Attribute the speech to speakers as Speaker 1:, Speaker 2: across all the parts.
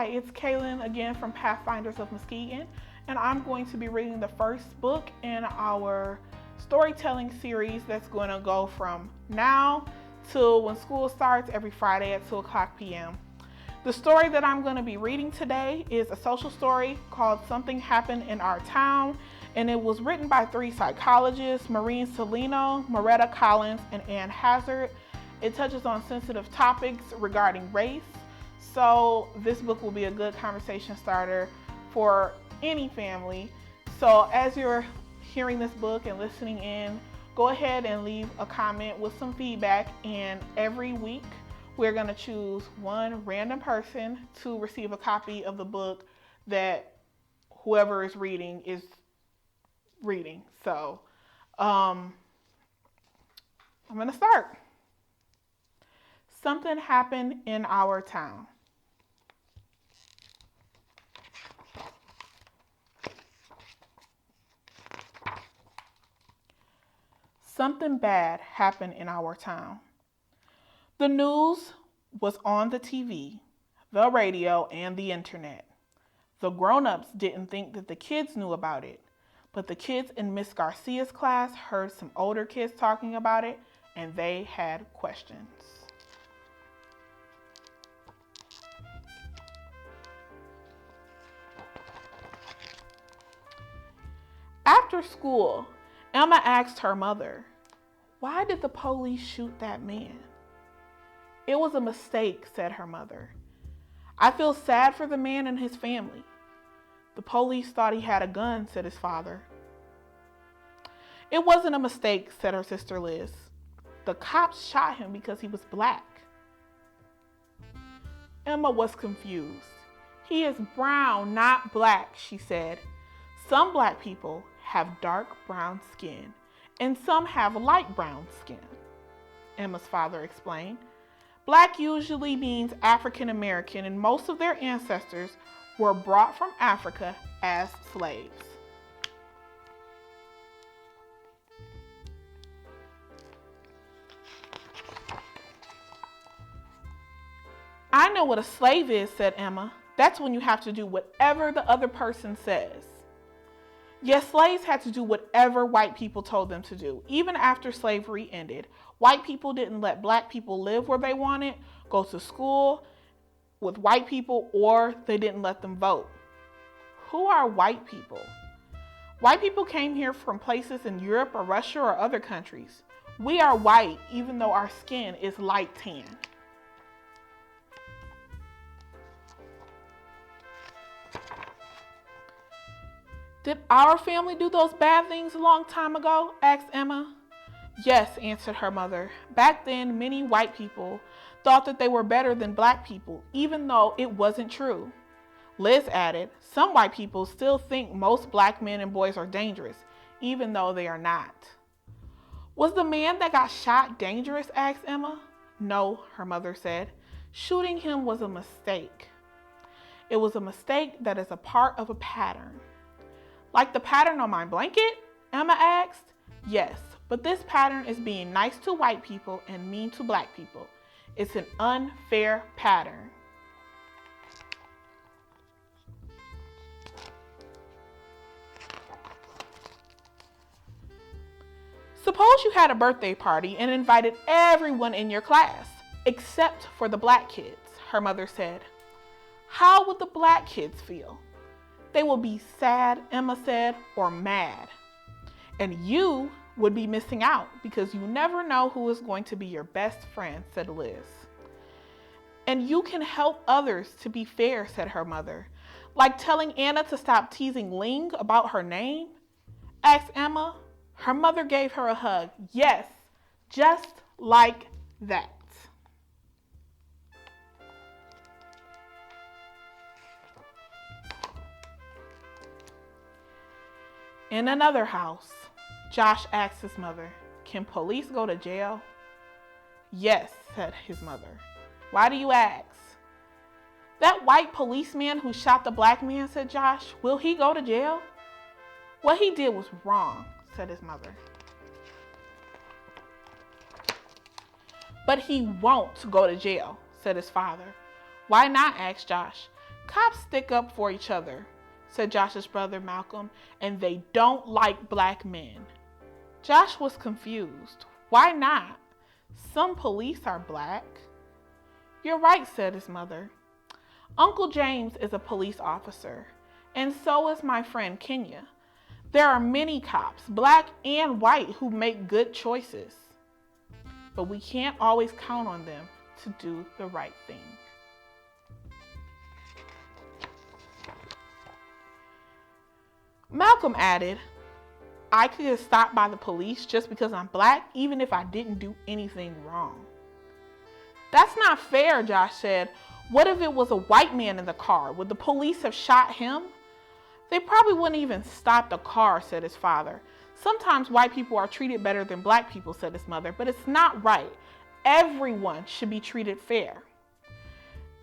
Speaker 1: Hi, it's Kaylen again from Pathfinders of Muskegon, and I'm going to be reading the first book in our storytelling series that's going to go from now till when school starts every Friday at 2 o'clock p.m. The story that I'm going to be reading today is a social story called Something Happened in Our Town, and it was written by 3 psychologists, Celano, Marietta, and Hazzard. It touches on sensitive topics regarding race. So this book will be a good conversation starter for any family. So as you're hearing this book and listening in, go ahead and leave a comment with some feedback. And every week we're going to choose one random person to receive a copy of the book that whoever is reading is reading. So I'm going to start. Something happened in our town. Something bad happened in our town. The news was on the TV, the radio, and the internet. The grown-ups didn't think that the kids knew about it, but the kids in Miss Garcia's class heard some older kids talking about it, and they had questions. After school, Emma asked her mother, "Why did the police shoot that man?" "It was a mistake," said her mother. "I feel sad for the man and his family." "The police thought he had a gun," said his father. "It wasn't a mistake," said her sister Liz. "The cops shot him because he was black." Emma was confused. "He is brown, not black," she said. "Some black people have dark brown skin, and some have light brown skin," Emma's father explained. "Black usually means African American, and most of their ancestors were brought from Africa as slaves." "I know what a slave is," said Emma. "That's when you have to do whatever the other person says." Yes, slaves had to do whatever white people told them to do. Even after slavery ended, white people didn't let black people live where they wanted, go to school with white people, or they didn't let them vote. Who are white people? White people came here from places in Europe or Russia or other countries. We are white even though our skin is light tan. "Did our family do those bad things a long time ago?" asked Emma. "Yes," answered her mother. "Back then, many white people thought that they were better than black people, even though it wasn't true." Liz added, "Some white people still think most black men and boys are dangerous, even though they are not." "Was the man that got shot dangerous?" asked Emma. "No," her mother said. "Shooting him was a mistake." "It was a mistake that is a part of a pattern." "Like the pattern on my blanket?" Emma asked. "Yes, but this pattern is being nice to white people and mean to black people. It's an unfair pattern." "Suppose you had a birthday party and invited everyone in your class, except for the black kids," her mother said. "How would the black kids feel?" "They will be sad," Emma said, "or mad. And you would be missing out because you never know who is going to be your best friend," said Liz. "And you can help others to be fair," said her mother. "Like telling Anna to stop teasing Ling about her name?" asked Emma. Her mother gave her a hug. "Yes, just like that." In another house, Josh asked his mother, "Can police go to jail?" "Yes," said his mother. "Why do you ask?" "That white policeman who shot the black man," said Josh, "will he go to jail?" "What he did was wrong," said his mother. "But he won't go to jail," said his father. "Why not?" asked Josh. Cops stick up for each other, said Josh's brother Malcolm, and they don't like black men. Josh was confused. Why not? Some police are black. You're right, said his mother. Uncle James is a police officer, and so is my friend Kenya. There are many cops, black and white, who make good choices. But we can't always count on them to do the right thing. Malcolm added, I could get stopped by the police just because I'm black, even if I didn't do anything wrong. That's not fair, Josh said. What if it was a white man in the car? Would the police have shot him? They probably wouldn't even stop the car, said his father. Sometimes white people are treated better than black people, said his mother, but it's not right. Everyone should be treated fair.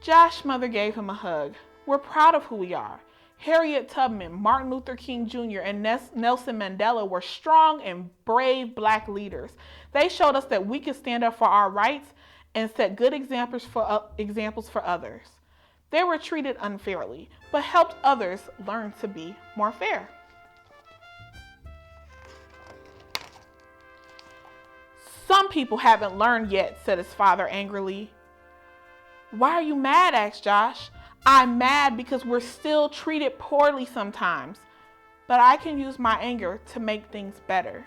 Speaker 1: Josh's mother gave him a hug. We're proud of who we are. Harriet Tubman, Martin Luther King Jr., and Nelson Mandela were strong and brave black leaders. They showed us that we could stand up for our rights and set good examples for others. They were treated unfairly, but helped others learn to be more fair. Some people haven't learned yet, said his father angrily. Why are you mad? Asked Josh. I'm mad because we're still treated poorly sometimes, but I can use my anger to make things better,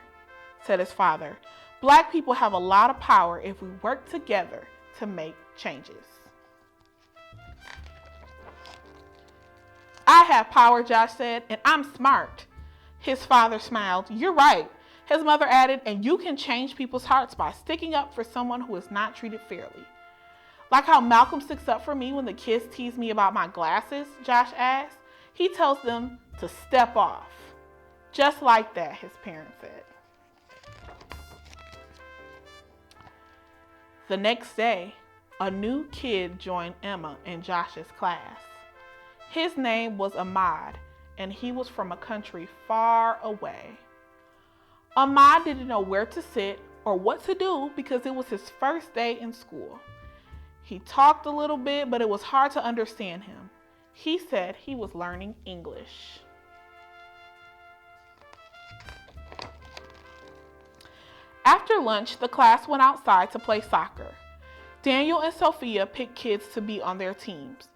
Speaker 1: said his father. Black people have a lot of power if we work together to make changes. I have power, Josh said, and I'm smart. His father smiled. You're right. His mother added, and you can change people's hearts by sticking up for someone who is not treated fairly. Like how Malcolm sticks up for me when the kids tease me about my glasses, Josh asked. He tells them to step off. Just like that, his parents said. The next day, a new kid joined Emma in Josh's class. His name was Ahmad, and he was from a country far away. Ahmad didn't know where to sit or what to do because it was his first day in school. He talked a little bit, but it was hard to understand him. He said he was learning English. After lunch, the class went outside to play soccer. Daniel and Sophia picked kids to be on their teams.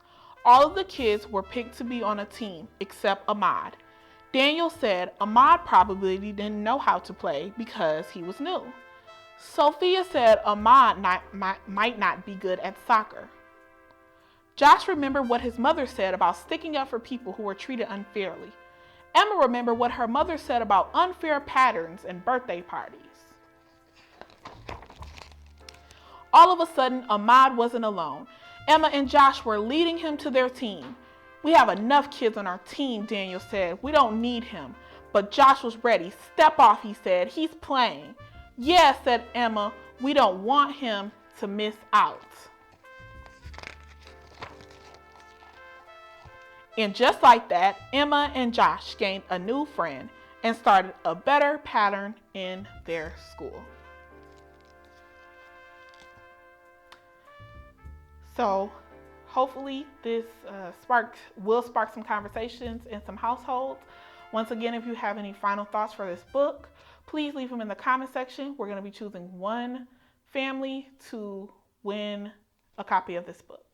Speaker 1: All of the kids were picked to be on a team except Ahmad. Daniel said Ahmad probably didn't know how to play because he was new. Sophia said Ahmad might not be good at soccer. Josh remembered what his mother said about sticking up for people who were treated unfairly. Emma remembered what her mother said about unfair patterns and birthday parties. All of a sudden, Ahmad wasn't alone. Emma and Josh were leading him to their team. We have enough kids on our team, Daniel said. We don't need him. But Josh was ready. Step off, he said. He's playing. Yeah, said Emma. We don't want him to miss out. And just like that, Emma and Josh gained a new friend and started a better pattern in their school. So hopefully this will spark some conversations in some households. Once again, if you have any final thoughts for this book, please leave them in the comment section. We're going to be choosing one family to win a copy of this book.